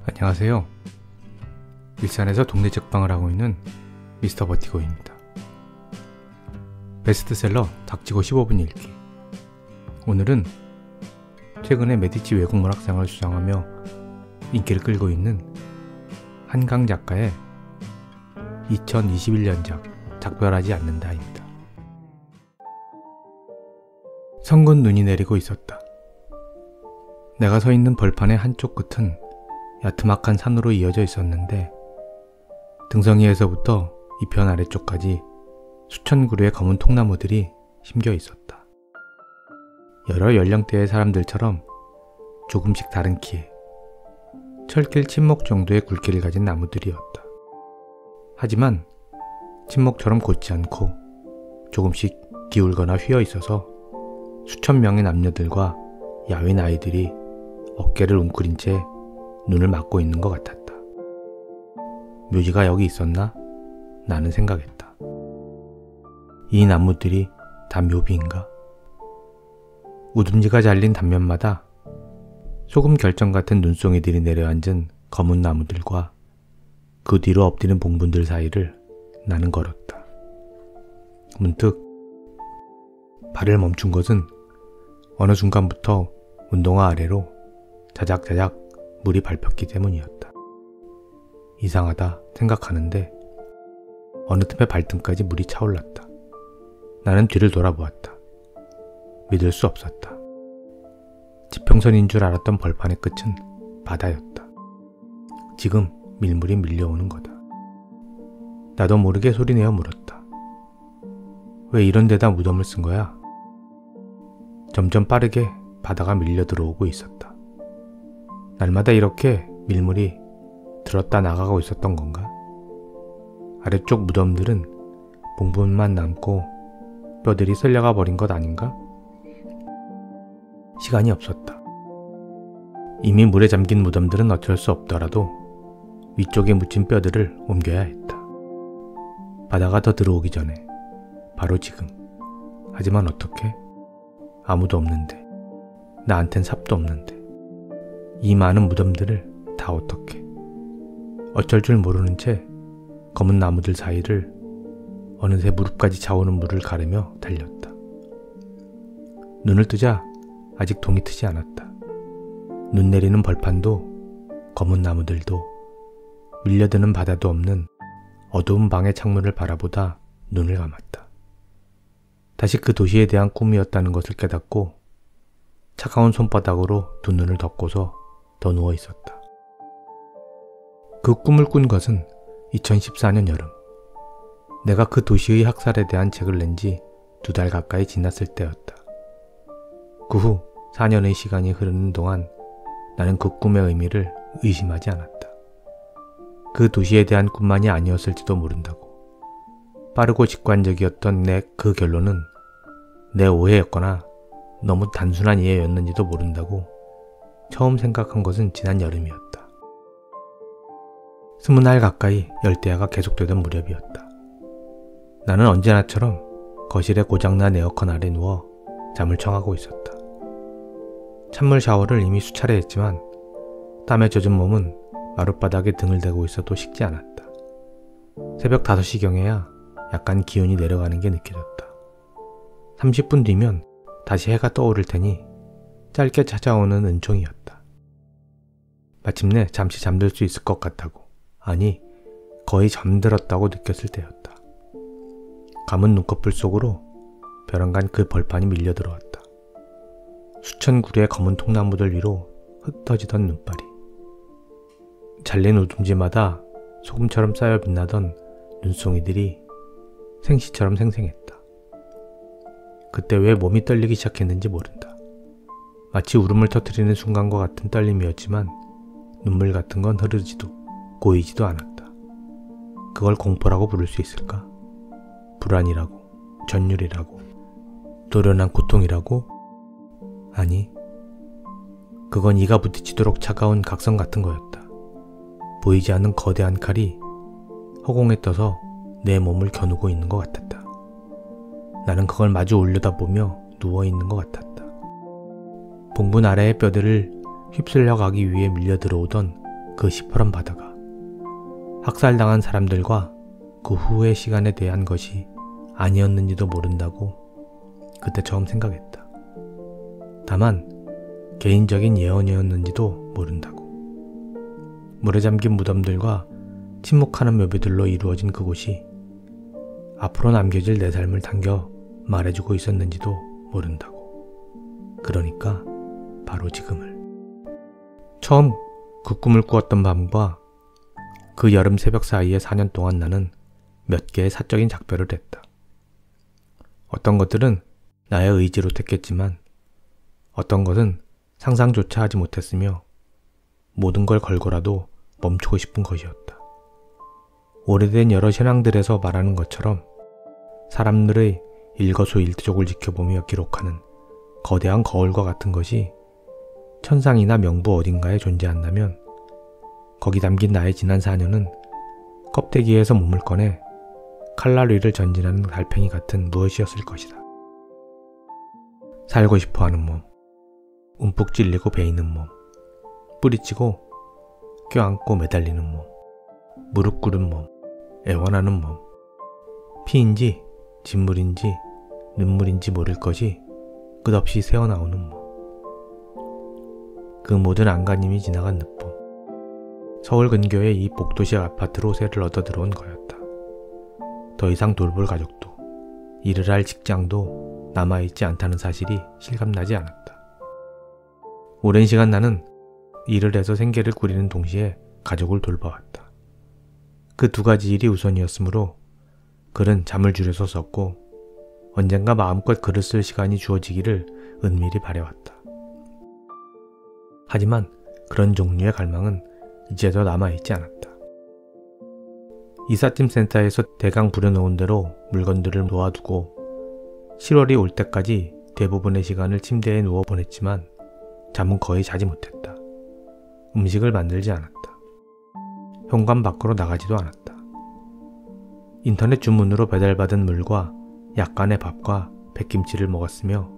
안녕하세요. 일산에서 동네 책방을 하고 있는 미스터 버티고입니다. 베스트셀러 닥치고 15분 읽기. 오늘은 최근에 메디치 외국문학상을 수상하며 인기를 끌고 있는 한강 작가의 2021년작 작별하지 않는다입니다. 성근 눈이 내리고 있었다. 내가 서 있는 벌판의 한쪽 끝은 야트막한 산으로 이어져 있었는데 등성이에서부터 이편 아래쪽까지 수천 그루의 검은 통나무들이 심겨 있었다. 여러 연령대의 사람들처럼 조금씩 다른 키에 철길 침묵 정도의 굵기를 가진 나무들이었다. 하지만 침묵처럼 곧지 않고 조금씩 기울거나 휘어 있어서 수천 명의 남녀들과 야윈 아이들이 어깨를 웅크린 채 눈을 막고 있는 것 같았다. 묘지가 여기 있었나? 나는 생각했다. 이 나무들이 다 묘비인가? 우둔지가 잘린 단면마다 소금 결정 같은 눈송이들이 내려앉은 검은 나무들과 그 뒤로 엎드린 봉분들 사이를 나는 걸었다. 문득 발을 멈춘 것은 어느 순간부터 운동화 아래로 자작자작 물이 밟혔기 때문이었다. 이상하다 생각하는데 어느 틈에 발등까지 물이 차올랐다. 나는 뒤를 돌아보았다. 믿을 수 없었다. 지평선인 줄 알았던 벌판의 끝은 바다였다. 지금 밀물이 밀려오는 거다. 나도 모르게 소리내어 물었다. 왜 이런 데다 무덤을 쓴 거야? 점점 빠르게 바다가 밀려 들어오고 있었다. 날마다 이렇게 밀물이 들었다 나가고 있었던 건가? 아래쪽 무덤들은 봉분만 남고 뼈들이 쓸려가 버린 것 아닌가? 시간이 없었다. 이미 물에 잠긴 무덤들은 어쩔 수 없더라도 위쪽에 묻힌 뼈들을 옮겨야 했다. 바다가 더 들어오기 전에, 바로 지금. 하지만 어떻게? 아무도 없는데, 나한텐 삽도 없는데, 이 많은 무덤들을 다 어떻게? 어쩔 줄 모르는 채 검은 나무들 사이를 어느새 무릎까지 차오는 물을 가르며 달렸다. 눈을 뜨자 아직 동이 트지 않았다. 눈 내리는 벌판도 검은 나무들도 밀려드는 바다도 없는 어두운 방의 창문을 바라보다 눈을 감았다. 다시 그 도시에 대한 꿈이었다는 것을 깨닫고 차가운 손바닥으로 두 눈을 덮고서 더 누워 있었다. 그 꿈을 꾼 것은 2014년 여름. 내가 그 도시의 학살에 대한 책을 낸 지 2달 가까이 지났을 때였다. 그 후 4년의 시간이 흐르는 동안 나는 그 꿈의 의미를 의심하지 않았다. 그 도시에 대한 꿈만이 아니었을지도 모른다고. 빠르고 직관적이었던 내 그 결론은 내 오해였거나 너무 단순한 이해였는지도 모른다고 처음 생각한 것은 지난 여름이었다. 20날 가까이 열대야가 계속되던 무렵이었다. 나는 언제나처럼 거실에 고장난 에어컨 아래 누워 잠을 청하고 있었다. 찬물 샤워를 이미 수차례 했지만 땀에 젖은 몸은 마룻바닥에 등을 대고 있어도 식지 않았다. 새벽 5시경에야 약간 기온이 내려가는 게 느껴졌다. 30분 뒤면 다시 해가 떠오를 테니 짧게 찾아오는 은총이었다. 마침내 잠시 잠들 수 있을 것 같다고, 아니 거의 잠들었다고 느꼈을 때였다. 감은 눈꺼풀 속으로 벼랑간 그 벌판이 밀려 들어왔다. 수천 그루의 검은 통나무들 위로 흩어지던 눈발이. 잘린 우둥지마다 소금처럼 쌓여 빛나던 눈송이들이 생시처럼 생생했다. 그때 왜 몸이 떨리기 시작했는지 모른다. 마치 울음을 터뜨리는 순간과 같은 떨림이었지만 눈물 같은 건 흐르지도 고이지도 않았다. 그걸 공포라고 부를 수 있을까? 불안이라고, 전율이라고, 도련한 고통이라고? 아니, 그건 이가 부딪히도록 차가운 각성 같은 거였다. 보이지 않는 거대한 칼이 허공에 떠서 내 몸을 겨누고 있는 것 같았다. 나는 그걸 마주 올려다보며 누워있는 것 같았다. 봉분 아래의 뼈들을 휩쓸려 가기 위해 밀려 들어오던 그 시퍼런 바다가 학살당한 사람들과 그 후의 시간에 대한 것이 아니었는지도 모른다고 그때 처음 생각했다. 다만 개인적인 예언이었는지도 모른다고. 물에 잠긴 무덤들과 침묵하는 묘비들로 이루어진 그곳이 앞으로 남겨질 내 삶을 당겨 말해주고 있었는지도 모른다고. 그러니까 바로 지금을. 처음 그 꿈을 꾸었던 밤과 그 여름 새벽 사이에 4년 동안 나는 몇 개의 사적인 작별을 했다. 어떤 것들은 나의 의지로 택했지만 어떤 것은 상상조차 하지 못했으며 모든 걸 걸고라도 멈추고 싶은 것이었다. 오래된 여러 신앙들에서 말하는 것처럼 사람들의 일거수일투족을 지켜보며 기록하는 거대한 거울과 같은 것이 천상이나 명부 어딘가에 존재한다면 거기 담긴 나의 지난 4년은 껍데기에서 몸을 꺼내 칼날 위를 전진하는 달팽이 같은 무엇이었을 것이다. 살고 싶어하는 몸, 움푹 찔리고 베이는 몸, 뿌리치고 껴안고 매달리는 몸, 무릎 꿇은 몸, 애원하는 몸, 피인지 진물인지 눈물인지 모를 것이 끝없이 새어나오는 몸. 그 모든 안간힘이 지나간 늦봄. 서울 근교의 이 복도시 아파트로 새를 얻어 들어온 거였다. 더 이상 돌볼 가족도 일을 할 직장도 남아있지 않다는 사실이 실감나지 않았다. 오랜 시간 나는 일을 해서 생계를 꾸리는 동시에 가족을 돌봐왔다. 그 두 가지 일이 우선이었으므로 글은 잠을 줄여서 썼고 언젠가 마음껏 글을 쓸 시간이 주어지기를 은밀히 바래왔다. 하지만 그런 종류의 갈망은 이제도 남아있지 않았다. 이삿짐 센터에서 대강 부려놓은 대로 물건들을 놓아두고 10월이 올 때까지 대부분의 시간을 침대에 누워 보냈지만 잠은 거의 자지 못했다. 음식을 만들지 않았다. 현관 밖으로 나가지도 않았다. 인터넷 주문으로 배달받은 물과 약간의 밥과 백김치를 먹었으며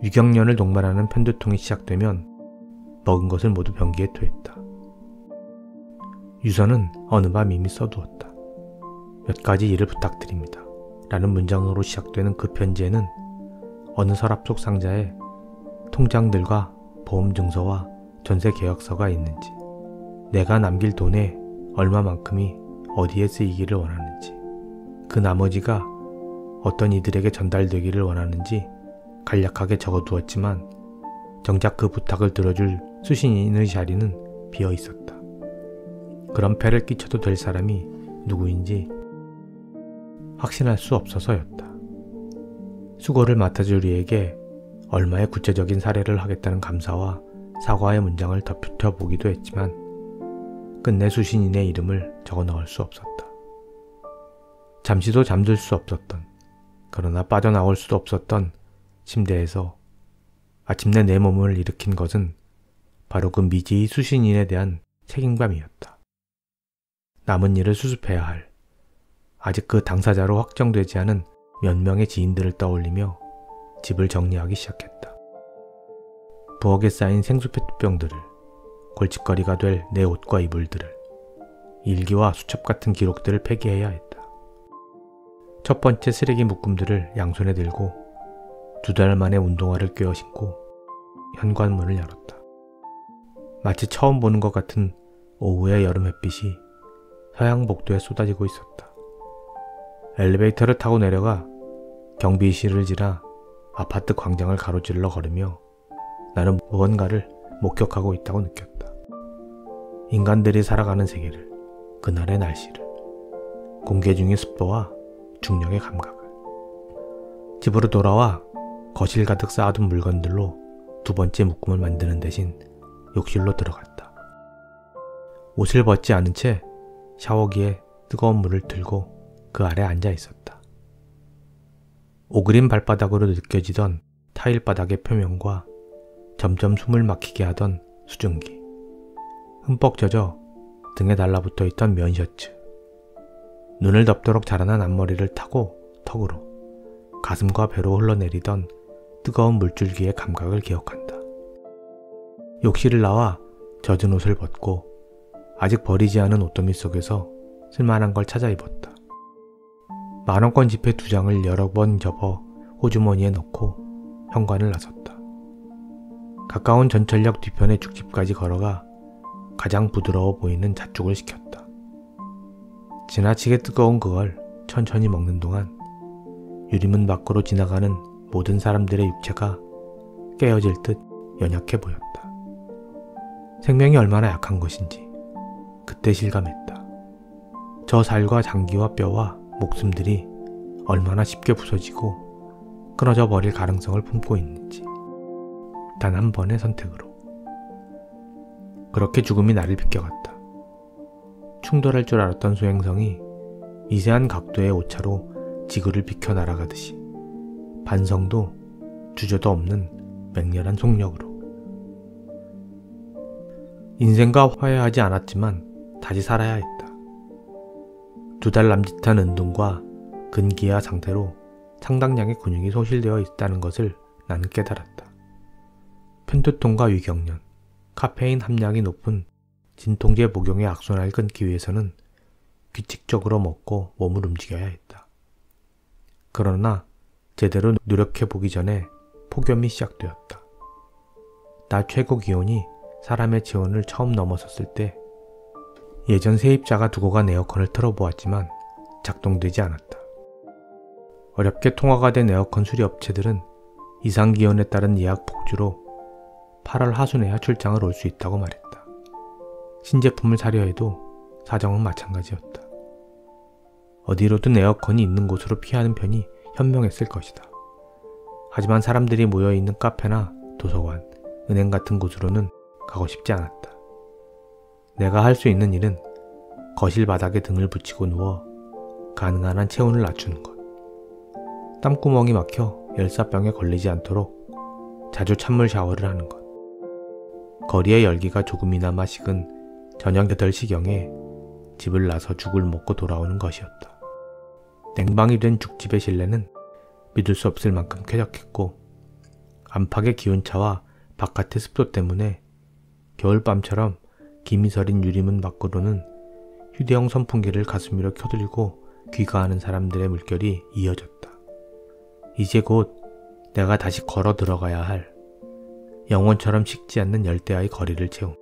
유경련을 동반하는 편두통이 시작되면 먹은 것을 모두 변기에 토했다. 유서는 어느 밤 이미 써두었다. 몇 가지 일을 부탁드립니다. 라는 문장으로 시작되는 그 편지에는 어느 서랍 속 상자에 통장들과 보험증서와 전세계약서가 있는지, 내가 남길 돈의 얼마만큼이 어디에 쓰이기를 원하는지, 그 나머지가 어떤 이들에게 전달되기를 원하는지 간략하게 적어두었지만 정작 그 부탁을 들어줄 수신인의 자리는 비어 있었다. 그런 폐를 끼쳐도 될 사람이 누구인지 확신할 수 없어서였다. 수고를 맡아줄 이에게 얼마의 구체적인 사례를 하겠다는 감사와 사과의 문장을 덧붙여 보기도 했지만 끝내 수신인의 이름을 적어 넣을 수 없었다. 잠시도 잠들 수 없었던, 그러나 빠져나올 수도 없었던 침대에서 아침내 내 몸을 일으킨 것은 바로 그 미지의 수신인에 대한 책임감이었다. 남은 일을 수습해야 할, 아직 그 당사자로 확정되지 않은 몇 명의 지인들을 떠올리며 집을 정리하기 시작했다. 부엌에 쌓인 생수 페트병들을, 골칫거리가 될 내 옷과 이불들을, 일기와 수첩 같은 기록들을 폐기해야 했다. 첫 번째 쓰레기 묶음들을 양손에 들고 2달 만에 운동화를 꿰어 신고 현관문을 열었다. 마치 처음 보는 것 같은 오후의 여름 햇빛이 서양 복도에 쏟아지고 있었다. 엘리베이터를 타고 내려가 경비실을 지나 아파트 광장을 가로질러 걸으며 나는 무언가를 목격하고 있다고 느꼈다. 인간들이 살아가는 세계를, 그날의 날씨를, 공개 중의 습도와 중력의 감각을. 집으로 돌아와 거실 가득 쌓아둔 물건들로 두 번째 묶음을 만드는 대신 욕실로 들어갔다. 옷을 벗지 않은 채 샤워기에 뜨거운 물을 틀고 그 아래 앉아 있었다. 오그린 발바닥으로 느껴지던 타일 바닥의 표면과 점점 숨을 막히게 하던 수증기, 흠뻑 젖어 등에 달라붙어 있던 면 셔츠, 눈을 덮도록 자라난 앞머리를 타고 턱으로 가슴과 배로 흘러내리던 뜨거운 물줄기의 감각을 기억한다. 욕실을 나와 젖은 옷을 벗고 아직 버리지 않은 옷더미 속에서 쓸만한 걸 찾아 입었다. 10,000원권 지폐 2장을 여러 번 접어 호주머니에 넣고 현관을 나섰다. 가까운 전철역 뒤편의 죽집까지 걸어가 가장 부드러워 보이는 잣죽을 시켰다. 지나치게 뜨거운 그걸 천천히 먹는 동안 유리문 밖으로 지나가는 모든 사람들의 육체가 깨어질 듯 연약해 보였다. 생명이 얼마나 약한 것인지 그때 실감했다. 저 살과 장기와 뼈와 목숨들이 얼마나 쉽게 부서지고 끊어져 버릴 가능성을 품고 있는지. 단 한 번의 선택으로. 그렇게 죽음이 나를 비껴갔다. 충돌할 줄 알았던 소행성이 미세한 각도의 오차로 지구를 비켜 날아가듯이 반성도 주저도 없는 맹렬한 속력으로. 인생과 화해하지 않았지만 다시 살아야 했다. 2달 남짓한 은둔과 근기화 상태로 상당량의 근육이 소실되어 있다는 것을 나는 깨달았다. 편두통과 위경련, 카페인 함량이 높은 진통제 복용의 악순환을 끊기 위해서는 규칙적으로 먹고 몸을 움직여야 했다. 그러나 제대로 노력해보기 전에 폭염이 시작되었다. 낮 최고 기온이 사람의 체온을 처음 넘어섰을 때 예전 세입자가 두고 간 에어컨을 틀어보았지만 작동되지 않았다. 어렵게 통화가 된 에어컨 수리 업체들은 이상기온에 따른 예약 폭주로 8월 하순에야 출장을 올 수 있다고 말했다. 신제품을 사려 해도 사정은 마찬가지였다. 어디로든 에어컨이 있는 곳으로 피하는 편이 현명했을 것이다. 하지만 사람들이 모여있는 카페나 도서관, 은행 같은 곳으로는 가고 싶지 않았다. 내가 할 수 있는 일은 거실 바닥에 등을 붙이고 누워 가능한 한 체온을 낮추는 것. 땀구멍이 막혀 열사병에 걸리지 않도록 자주 찬물 샤워를 하는 것. 거리의 열기가 조금이나마 식은 저녁 8시경에 집을 나서 죽을 먹고 돌아오는 것이었다. 냉방이 된 죽집의 실내는 믿을 수 없을 만큼 쾌적했고 안팎의 기온차와 바깥의 습도 때문에 겨울밤처럼 김이 서린 유리문 밖으로는 휴대용 선풍기를 가슴 위로 켜들고 귀가하는 사람들의 물결이 이어졌다. 이제 곧 내가 다시 걸어 들어가야 할 영원처럼 식지 않는 열대야의 거리를 채운.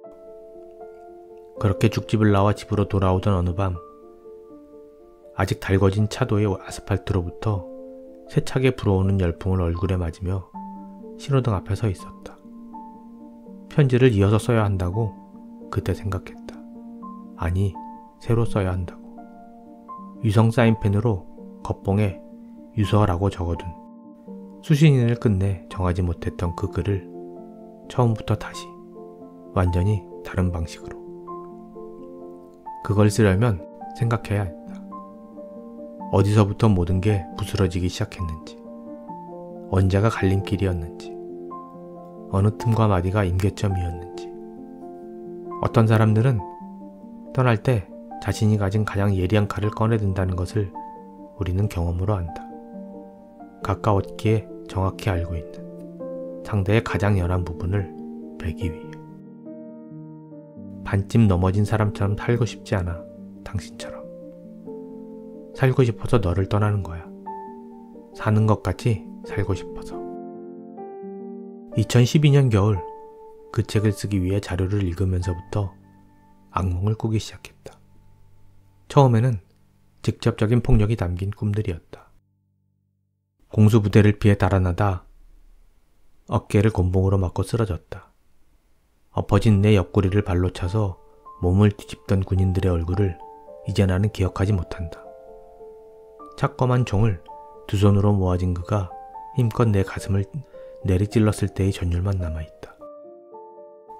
그렇게 죽집을 나와 집으로 돌아오던 어느 밤, 아직 달궈진 차도의 아스팔트로부터 세차게 불어오는 열풍을 얼굴에 맞으며 신호등 앞에 서 있었다. 편지를 이어서 써야 한다고 그때 생각했다. 아니, 새로 써야 한다고. 유성 사인펜으로 겉봉에 유서라고 적어둔 수신인을 끝내 정하지 못했던 그 글을 처음부터 다시 완전히 다른 방식으로. 그걸 쓰려면 생각해야 했다. 어디서부터 모든 게 부스러지기 시작했는지, 언제가 갈림길이었는지, 어느 틈과 마디가 임계점이었는지. 어떤 사람들은 떠날 때 자신이 가진 가장 예리한 칼을 꺼내든다는 것을 우리는 경험으로 안다. 가까웠기에 정확히 알고 있는 상대의 가장 연한 부분을 베기 위해. 반쯤 넘어진 사람처럼 살고 싶지 않아, 당신처럼. 살고 싶어서 너를 떠나는 거야. 사는 것 같이 살고 싶어서. 2012년 겨울 그 책을 쓰기 위해 자료를 읽으면서부터 악몽을 꾸기 시작했다. 처음에는 직접적인 폭력이 담긴 꿈들이었다. 공수부대를 피해 달아나다 어깨를 곤봉으로 맞고 쓰러졌다. 엎어진 내 옆구리를 발로 차서 몸을 뒤집던 군인들의 얼굴을 이제 나는 기억하지 못한다. 차검한 총을 두 손으로 모아진 그가 힘껏 내 가슴을 내리찔렀을 때의 전율만 남아있다.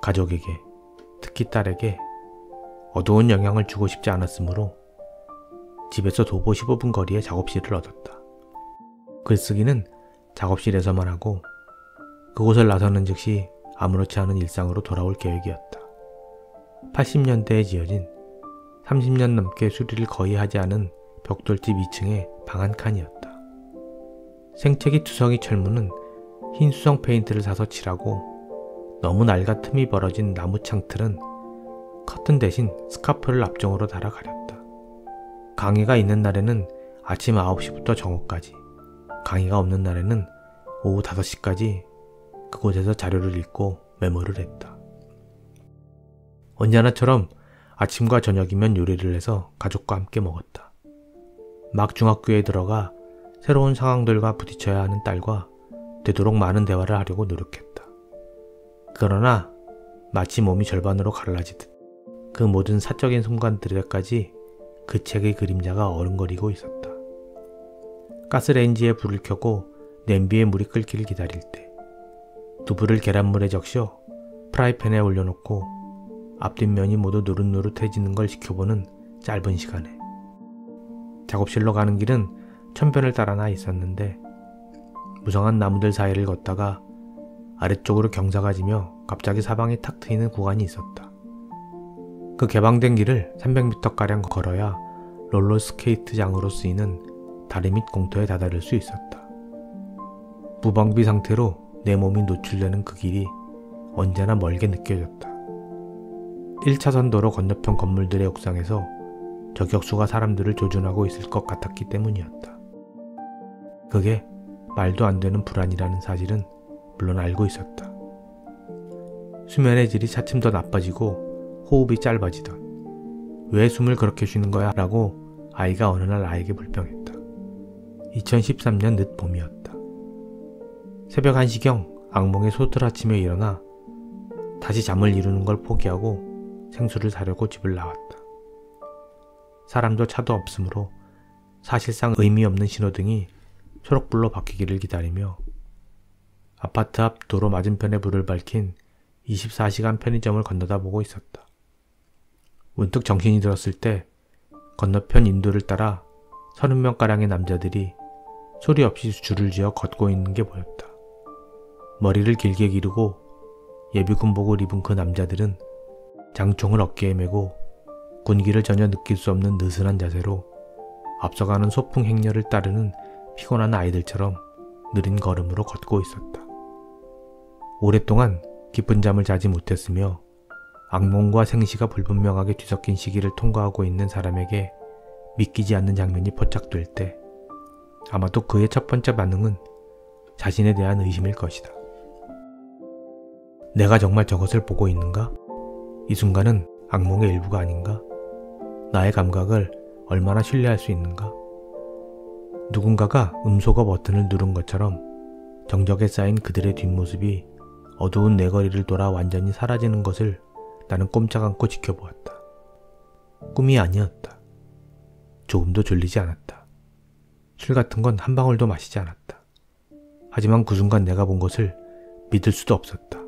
가족에게, 특히 딸에게 어두운 영향을 주고 싶지 않았으므로 집에서 도보 15분 거리의 작업실을 얻었다. 글쓰기는 작업실에서만 하고 그곳을 나서는 즉시 아무렇지 않은 일상으로 돌아올 계획이었다. 80년대에 지어진 30년 넘게 수리를 거의 하지 않은 벽돌집 2층의 방 한 칸이었다. 생채기 투성이 철문은 흰 수성 페인트를 사서 칠하고 너무 낡아 틈이 벌어진 나무 창틀은 커튼 대신 스카프를 앞쪽으로 달아 가렸다. 강의가 있는 날에는 아침 9시부터 정오까지, 강의가 없는 날에는 오후 5시까지 그곳에서 자료를 읽고 메모를 했다. 언제나처럼 아침과 저녁이면 요리를 해서 가족과 함께 먹었다. 막 중학교에 들어가 새로운 상황들과 부딪혀야 하는 딸과 되도록 많은 대화를 하려고 노력했다. 그러나 마치 몸이 절반으로 갈라지듯 그 모든 사적인 순간들에까지 그 책의 그림자가 어른거리고 있었다. 가스레인지에 불을 켜고 냄비에 물이 끓기를 기다릴 때, 두부를 계란물에 적셔 프라이팬에 올려놓고 앞뒷면이 모두 노릇노릇해지는 걸 지켜보는 짧은 시간에, 작업실로 가는 길은 천편을 따라 나 있었는데 무성한 나무들 사이를 걷다가 아래쪽으로 경사가 지며 갑자기 사방이 탁 트이는 구간이 있었다. 그 개방된 길을 300m가량 걸어야 롤러스케이트장으로 쓰이는 다리 및 공터에 다다를 수 있었다. 무방비 상태로 내 몸이 노출되는 그 길이 언제나 멀게 느껴졌다. 1차선 도로 건너편 건물들의 옥상에서 저격수가 사람들을 조준하고 있을 것 같았기 때문이었다. 그게 말도 안 되는 불안이라는 사실은 물론 알고 있었다. 수면의 질이 차츰 더 나빠지고 호흡이 짧아지던, 왜 숨을 그렇게 쉬는 거야? 라고 아이가 어느 날 나에게 불평했다. 2013년 늦봄이었다. 새벽 1시경 악몽에 소들아치며 일어나 다시 잠을 이루는 걸 포기하고 생수를 사려고 집을 나왔다. 사람도 차도 없으므로 사실상 의미 없는 신호등이 초록불로 바뀌기를 기다리며 아파트 앞 도로 맞은편에 불을 밝힌 24시간 편의점을 건너다 보고 있었다. 문득 정신이 들었을 때 건너편 인도를 따라 30명가량의 남자들이 소리 없이 줄을 지어 걷고 있는 게 보였다. 머리를 길게 기르고 예비군복을 입은 그 남자들은 장총을 어깨에 메고 군기를 전혀 느낄 수 없는 느슨한 자세로 앞서가는 소풍 행렬을 따르는 피곤한 아이들처럼 느린 걸음으로 걷고 있었다. 오랫동안 깊은 잠을 자지 못했으며 악몽과 생시가 불분명하게 뒤섞인 시기를 통과하고 있는 사람에게 믿기지 않는 장면이 포착될 때 아마도 그의 첫 번째 반응은 자신에 대한 의심일 것이다. 내가 정말 저것을 보고 있는가? 이 순간은 악몽의 일부가 아닌가? 나의 감각을 얼마나 신뢰할 수 있는가? 누군가가 음소거 버튼을 누른 것처럼 정적에 쌓인 그들의 뒷모습이 어두운 내거리를 돌아 완전히 사라지는 것을 나는 꼼짝 않고 지켜보았다. 꿈이 아니었다. 조금도 졸리지 않았다. 술 같은 건 한 방울도 마시지 않았다. 하지만 그 순간 내가 본 것을 믿을 수도 없었다.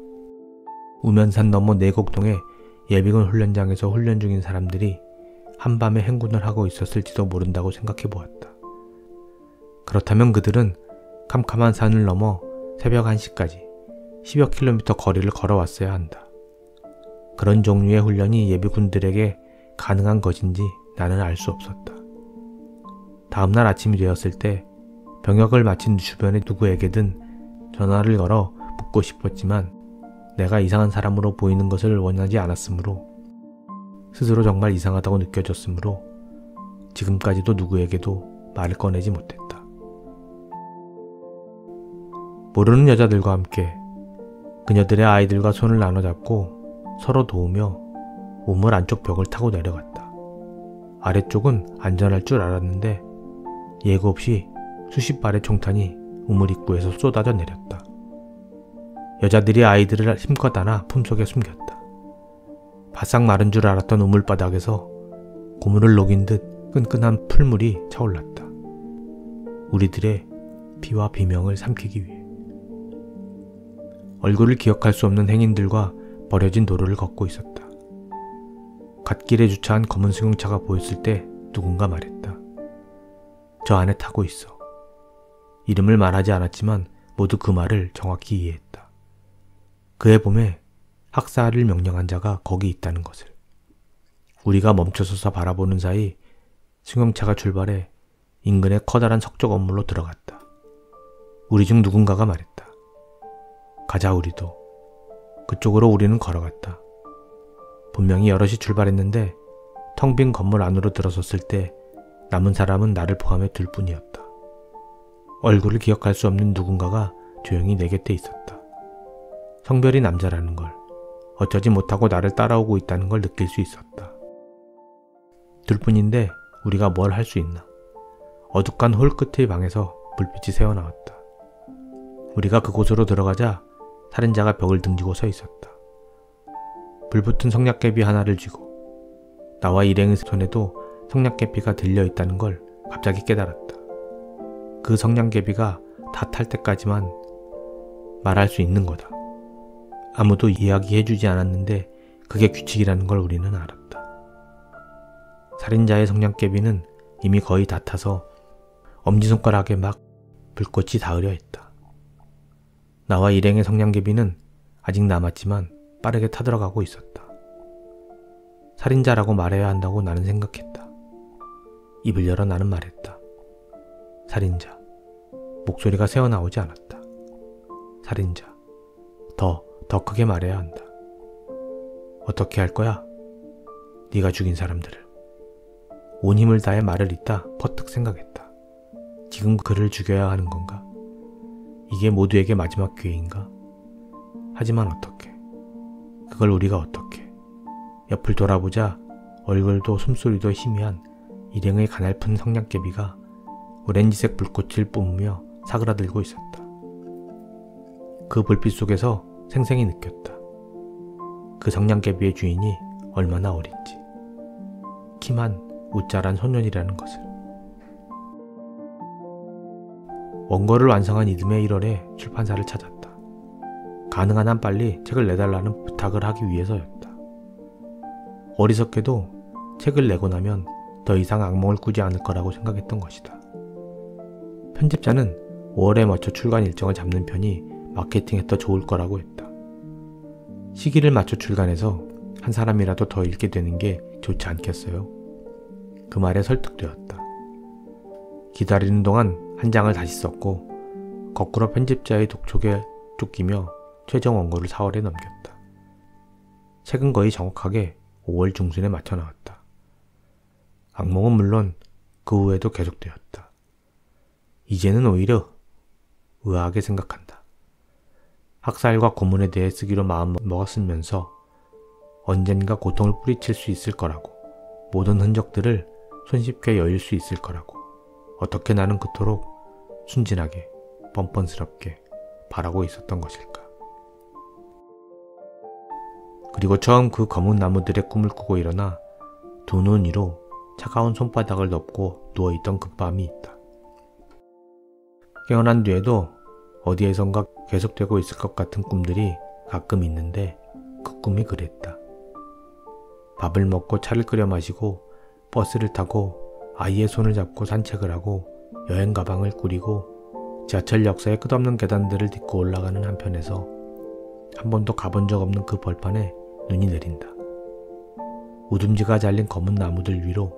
우면산 너머 내곡동의 예비군 훈련장에서 훈련 중인 사람들이 한밤에 행군을 하고 있었을지도 모른다고 생각해 보았다. 그렇다면 그들은 캄캄한 산을 넘어 새벽 1시까지 10여 킬로미터 거리를 걸어왔어야 한다. 그런 종류의 훈련이 예비군들에게 가능한 것인지 나는 알 수 없었다. 다음날 아침이 되었을 때 병역을 마친 주변의 누구에게든 전화를 걸어 묻고 싶었지만 내가 이상한 사람으로 보이는 것을 원하지 않았으므로, 스스로 정말 이상하다고 느껴졌으므로 지금까지도 누구에게도 말을 꺼내지 못했다. 모르는 여자들과 함께 그녀들의 아이들과 손을 나눠 잡고 서로 도우며 우물 안쪽 벽을 타고 내려갔다. 아래쪽은 안전할 줄 알았는데 예고 없이 수십 발의 총탄이 우물 입구에서 쏟아져 내렸다. 여자들이 아이들을 힘껏 안아 품속에 숨겼다. 바싹 마른 줄 알았던 우물바닥에서 고물을 녹인 듯 끈끈한 풀물이 차올랐다. 우리들의 피와 비명을 삼키기 위해. 얼굴을 기억할 수 없는 행인들과 버려진 도로를 걷고 있었다. 갓길에 주차한 검은 승용차가 보였을 때 누군가 말했다. 저 안에 타고 있어. 이름을 말하지 않았지만 모두 그 말을 정확히 이해했다. 그의 봄에 학살을 명령한 자가 거기 있다는 것을. 우리가 멈춰서서 바라보는 사이 승용차가 출발해 인근의 커다란 석조 건물로 들어갔다. 우리 중 누군가가 말했다. 가자 우리도. 그쪽으로 우리는 걸어갔다. 분명히 여럿이 출발했는데 텅 빈 건물 안으로 들어섰을 때 남은 사람은 나를 포함해 둘뿐이었다. 얼굴을 기억할 수 없는 누군가가 조용히 내 곁에 있었다. 성별이 남자라는 걸, 어쩌지 못하고 나를 따라오고 있다는 걸 느낄 수 있었다. 둘뿐인데 우리가 뭘 할 수 있나. 어둑한 홀 끝의 방에서 불빛이 새어나왔다. 우리가 그곳으로 들어가자 살인자가 벽을 등지고 서 있었다. 불붙은 성냥개비 하나를 쥐고 나와 일행의 손에도 성냥개비가 들려있다는 걸 갑자기 깨달았다. 그 성냥개비가 다 탈 때까지만 말할 수 있는 거다. 아무도 이야기해주지 않았는데 그게 규칙이라는 걸 우리는 알았다. 살인자의 성냥개비는 이미 거의 다 타서 엄지손가락에 막 불꽃이 닿으려 했다. 나와 일행의 성냥개비는 아직 남았지만 빠르게 타들어가고 있었다. 살인자라고 말해야 한다고 나는 생각했다. 입을 열어 나는 말했다. 살인자. 목소리가 새어나오지 않았다. 살인자. 더 크게 말해야 한다. 어떻게 할 거야? 네가 죽인 사람들을. 온 힘을 다해 말을 잇다 퍼뜩 생각했다. 지금 그를 죽여야 하는 건가? 이게 모두에게 마지막 기회인가? 하지만 어떻게? 그걸 우리가 어떻게? 옆을 돌아보자 얼굴도 숨소리도 희미한 일행의 가냘픈 성냥개비가 오렌지색 불꽃을 뿜으며 사그라들고 있었다. 그 불빛 속에서 생생히 느꼈다. 그 성냥개비의 주인이 얼마나 어린지. 키만 우짜란 소년이라는 것을. 원고를 완성한 이듬해 1월에 출판사를 찾았다. 가능한 한 빨리 책을 내달라는 부탁을 하기 위해서였다. 어리석게도 책을 내고 나면 더 이상 악몽을 꾸지 않을 거라고 생각했던 것이다. 편집자는 5월에 맞춰 출간 일정을 잡는 편이 마케팅에 더 좋을 거라고 했다. 시기를 맞춰 출간해서 한 사람이라도 더 읽게 되는 게 좋지 않겠어요? 그 말에 설득되었다. 기다리는 동안 한 장을 다시 썼고 거꾸로 편집자의 독촉에 쫓기며 최종 원고를 4월에 넘겼다. 책은 거의 정확하게 5월 중순에 맞춰 나왔다. 악몽은 물론 그 후에도 계속되었다. 이제는 오히려 의아하게 생각한다. 학살과 고문에 대해 쓰기로 마음먹었으면서 언젠가 고통을 뿌리칠 수 있을 거라고, 모든 흔적들을 손쉽게 여일 수 있을 거라고, 어떻게 나는 그토록 순진하게 뻔뻔스럽게 바라고 있었던 것일까. 그리고 처음 그 검은 나무들의 꿈을 꾸고 일어나 두 눈 위로 차가운 손바닥을 덮고 누워있던 그 밤이 있다. 깨어난 뒤에도 어디에선가 계속되고 있을 것 같은 꿈들이 가끔 있는데 그 꿈이 그랬다. 밥을 먹고 차를 끓여 마시고 버스를 타고 아이의 손을 잡고 산책을 하고 여행 가방을 꾸리고 지하철 역사의 끝없는 계단들을 딛고 올라가는 한편에서 한 번도 가본 적 없는 그 벌판에 눈이 내린다. 우둠지가 잘린 검은 나무들 위로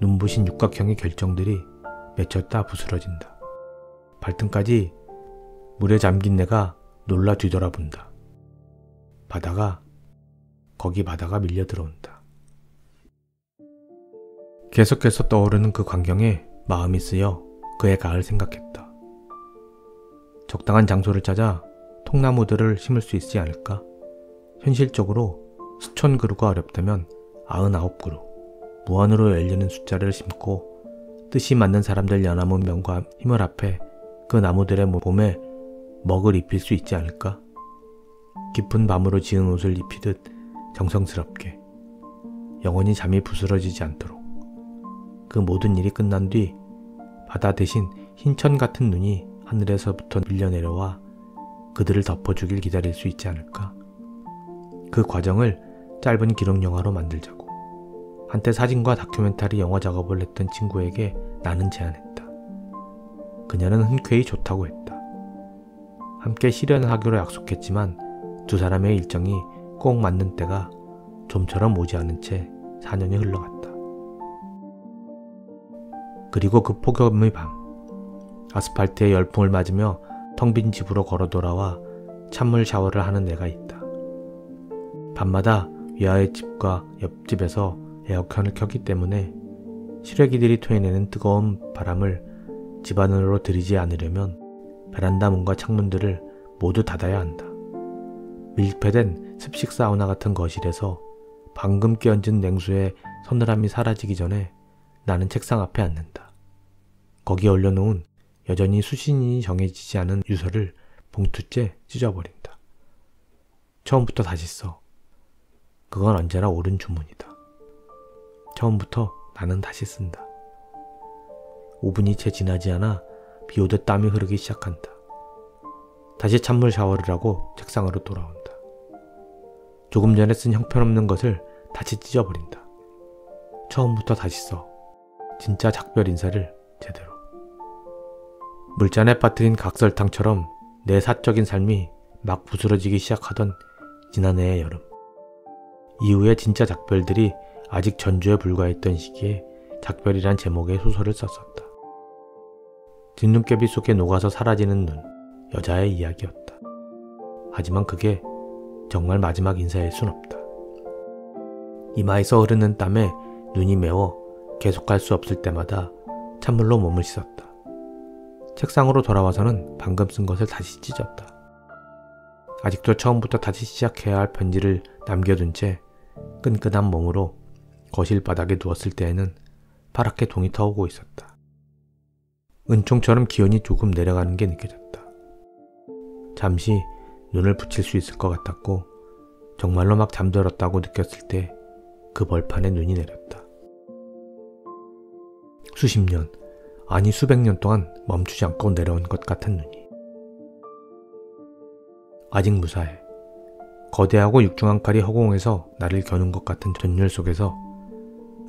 눈부신 육각형의 결정들이 맺혔다 부스러진다. 발등까지 물에 잠긴 내가 놀라 뒤돌아본다. 거기 바다가 밀려 들어온다. 계속해서 떠오르는 그 광경에 마음이 쓰여 그의 가을 생각했다. 적당한 장소를 찾아 통나무들을 심을 수 있지 않을까? 현실적으로 수천 그루가 어렵다면 99그루, 무한으로 열리는 숫자를 심고 뜻이 맞는 사람들 연합은 명과 힘을 합해 그 나무들의 몸에 먹을 입힐 수 있지 않을까? 깊은 밤으로 지은 옷을 입히듯 정성스럽게 영원히 잠이 부스러지지 않도록. 그 모든 일이 끝난 뒤 바다 대신 흰천 같은 눈이 하늘에서부터 밀려내려와 그들을 덮어주길 기다릴 수 있지 않을까? 그 과정을 짧은 기록 영화로 만들자고 한때 사진과 다큐멘터리 영화 작업을 했던 친구에게 나는 제안했다. 그녀는 흔쾌히 좋다고 했다. 함께 실현하기로 약속했지만 두 사람의 일정이 꼭 맞는 때가 좀처럼 오지 않은 채 4년이 흘러갔다. 그리고 그 폭염의 밤, 아스팔트의 열풍을 맞으며 텅 빈 집으로 걸어 돌아와 찬물 샤워를 하는 내가 있다. 밤마다 위아래 집과 옆집에서 에어컨을 켰기 때문에 실외기들이 토해내는 뜨거운 바람을 집 안으로 들이지 않으려면 베란다 문과 창문들을 모두 닫아야 한다. 밀폐된 습식 사우나 같은 거실에서 방금 끼얹은 냉수의 서늘함이 사라지기 전에 나는 책상 앞에 앉는다. 거기에 올려놓은 여전히 수신이 정해지지 않은 유서를 봉투째 찢어버린다. 처음부터 다시 써. 그건 언제나 옳은 주문이다. 처음부터 나는 다시 쓴다. 5분이 채 지나지 않아 비 오듯 땀이 흐르기 시작한다. 다시 찬물 샤워를 하고 책상으로 돌아온다. 조금 전에 쓴 형편없는 것을 다시 찢어버린다. 처음부터 다시 써. 진짜 작별 인사를 제대로. 물잔에 빠뜨린 각설탕처럼 내 사적인 삶이 막 부스러지기 시작하던 지난해의 여름. 이후에 진짜 작별들이 아직 전주에 불과했던 시기에 작별이란 제목의 소설을 썼었다. 뒷눈깨비 속에 녹아서 사라지는 눈, 여자의 이야기였다. 하지만 그게 정말 마지막 인사일 순 없다. 이마에서 흐르는 땀에 눈이 매워 계속할 수 없을 때마다 찬물로 몸을 씻었다. 책상으로 돌아와서는 방금 쓴 것을 다시 찢었다. 아직도 처음부터 다시 시작해야 할 편지를 남겨둔 채 끈끈한 몸으로 거실 바닥에 누웠을 때에는 파랗게 동이 터오고 있었다. 은총처럼 기온이 조금 내려가는 게 느껴졌다. 잠시 눈을 붙일 수 있을 것 같았고 정말로 막 잠들었다고 느꼈을 때 그 벌판에 눈이 내렸다. 수십 년, 아니 수백 년 동안 멈추지 않고 내려온 것 같은 눈이. 아직 무사해. 거대하고 육중한 칼이 허공에서 나를 겨눈 것 같은 전율 속에서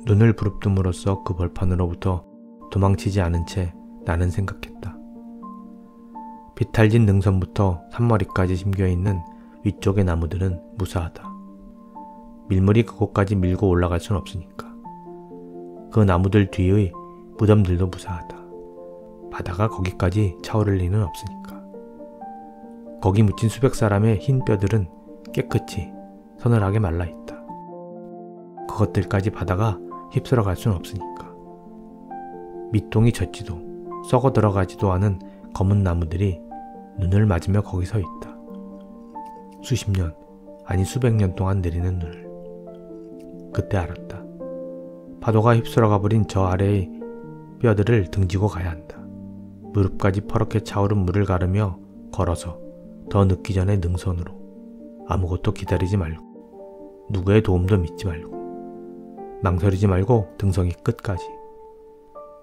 눈을 부릅뜸으로써 그 벌판으로부터 도망치지 않은 채 나는 생각했다. 비탈진 능선부터 산머리까지 심겨있는 위쪽의 나무들은 무사하다. 밀물이 그곳까지 밀고 올라갈 순 없으니까. 그 나무들 뒤의 무덤들도 무사하다. 바다가 거기까지 차오를 리는 없으니까. 거기 묻힌 수백 사람의 흰 뼈들은 깨끗이 서늘하게 말라있다. 그것들까지 바다가 휩쓸어 갈 순 없으니까. 밑동이 젖지도 썩어 들어가지도 않은 검은 나무들이 눈을 맞으며 거기 서 있다. 수십 년, 아니 수백 년 동안 내리는 눈을. 그때 알았다. 파도가 휩쓸어 가버린 저 아래의 뼈들을 등지고 가야 한다. 무릎까지 퍼렇게 차오른 물을 가르며 걸어서 더 늦기 전에 능선으로. 아무것도 기다리지 말고 누구의 도움도 믿지 말고 망설이지 말고 등성이 끝까지.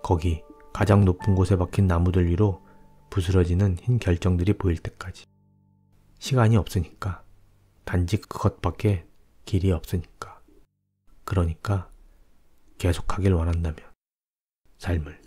거기 가장 높은 곳에 박힌 나무들 위로 부스러지는 흰 결정들이 보일 때까지. 시간이 없으니까. 단지 그것밖에 길이 없으니까. 그러니까 계속하길 원한다면 삶을.